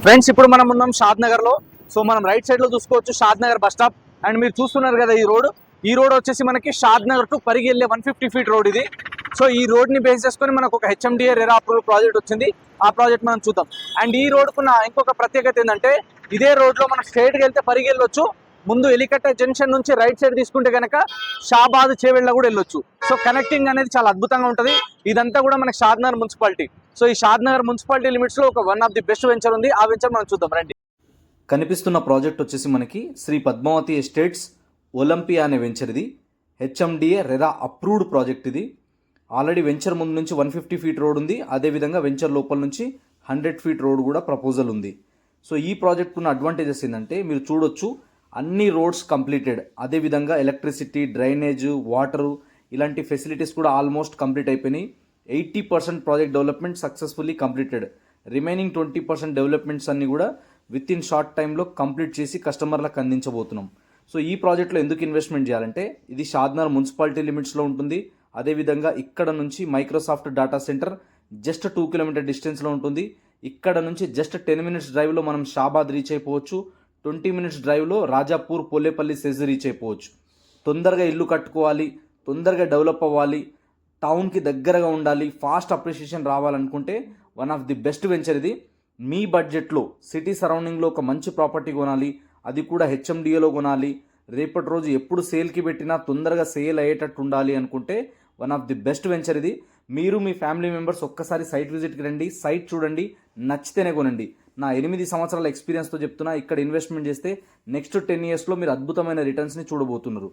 Friends ఇప్పుడు మనం ఉన్నాం షాద్ నగర్ లో. సో మనం రైట్ సైడ్ లో చూసుకోవచ్చు షాద్ నగర్ బస్ స్టాప్. అండ్ మీరు చూస్తున్నారు కదా ఈ రోడ్ వచ్చేసి మనకి షాద్ నగర్ టు పరిగి వెళ్ళే 150 ఫీట్ రోడ్ ఇది. సో ఈ రోడ్ ని బేస్ చేసుకొని మనకు ఒక హెచ్ఎండిఏ రెరా అప్రూవల్ ప్రాజెక్ట్ వచ్చింది. ఆ ప్రాజెక్ట్ మనం చూద్దాం. అండ్ ఈ రోడ్ కున్న ఇంకొక ప్రత్యేకత ఏంటంటే ఇదే రోడ్ లో మనం స్ట్రైట్ గా వెళ్తే పరిగి వెళ్ళొచ్చు. ముందు ఎలికట్ట జంక్షన్ నుంచి రైట్ సైడ్ తీసుకుంటే కనుక షాబాద్ చేవెళ్ళ కూడా వెళ్ళొచ్చు. సో కనెక్టింగ్ అనేది చాలా అద్భుతంగా ఉంటుంది. ఇదంతా కూడా మనకి షాద్ నగర్ మున్సిపాలిటీ. సో ఈ షాద్ నగర్ మున్సిపాలిటీ లిమిట్స్ లో ఒక one of the best venture ఉంది. ఆ వెంచర్ మనం చూద్దాం రండి. కనిపిస్తున్న ప్రాజెక్ట్ వచ్చేసి మనకి శ్రీ పద్మావతి ఎస్టేట్స్ ఒలింపియా అనే వెంచర్. ఇది హెచ్ఎండిఏ రెరా అప్రూవ్డ్ ప్రాజెక్ట్. ఇది ఆల్రెడీ వెంచర్ ముందు నుంచి 150 ఫీట్ రోడ్ ఉంది. అదేవిధంగా వెంచర్ లోపల నుంచి 100 ఫీట్ రోడ్ కూడా ప్రపోజల్ ఉంది. సో ఈ ప్రాజెక్ట్ ఉన్న అడ్వాంటేజెస్ ఏంటంటే మీరు చూడొచ్చు అన్ని రోడ్స్ కంప్లీటెడ్. అదేవిధంగా ఎలక్ట్రిసిటీ, డ్రైనేజ్, వాటరు ఇలాంటి ఫెసిలిటీస్ కూడా ఆల్మోస్ట్ కంప్లీట్ అయిపోయినాయి. 80% project development successfully completed. Remaining 20% developments అన్ని కూడా విత్ ఇన్ షార్ట్ టైంలో కంప్లీట్ చేసి కస్టమర్లకు అందించబోతున్నాం. సో ఈ ప్రాజెక్ట్లో ఎందుకు ఇన్వెస్ట్మెంట్ చేయాలంటే ఇది షాద్నగర్ మున్సిపాలిటీ లిమిట్స్లో ఉంటుంది. అదేవిధంగా ఇక్కడ నుంచి Microsoft data centre just 2 kilometre డిస్టెన్స్లో ఉంటుంది. ఇక్కడ నుంచి జస్ట్ 10 మినిట్స్ డ్రైవ్లో మనం షాబాద్ రీచ్ అయిపోవచ్చు. 20 మినిట్స్ డ్రైవ్లో రాజాపూర్, పోలేపల్లి, సెజ్ రీచ్ అయిపోవచ్చు. తొందరగా ఇల్లు కట్టుకోవాలి, తొందరగా డెవలప్ అవ్వాలి, టౌన్కి దగ్గరగా ఉండాలి, ఫాస్ట్ అప్రిషియేషన్ రావాలనుకుంటే one of the best venture ఇది. మీ బడ్జెట్లో సిటీ సరౌండింగ్లో ఒక మంచి ప్రాపర్టీ కొనాలి, అది కూడా హెచ్ఎండిఏలో కొనాలి, రేపటి రోజు ఎప్పుడు సేల్కి పెట్టినా తొందరగా సేల్ అయ్యేటట్టు ఉండాలి అనుకుంటే one of the best venture ఇది. మీరు మీ ఫ్యామిలీ మెంబర్స్ ఒక్కసారి సైట్ విజిట్కి రండి, సైట్ చూడండి, నచ్చితేనే కొనండి. నా 8 సంవత్సరాల ఎక్స్పీరియన్స్తో చెప్తున్నా, ఇక్కడ ఇన్వెస్ట్మెంట్ చేస్తే నెక్స్ట్ 10 ఇయర్స్లో మీరు అద్భుతమైన రిటర్న్స్ని చూడబోతున్నారు.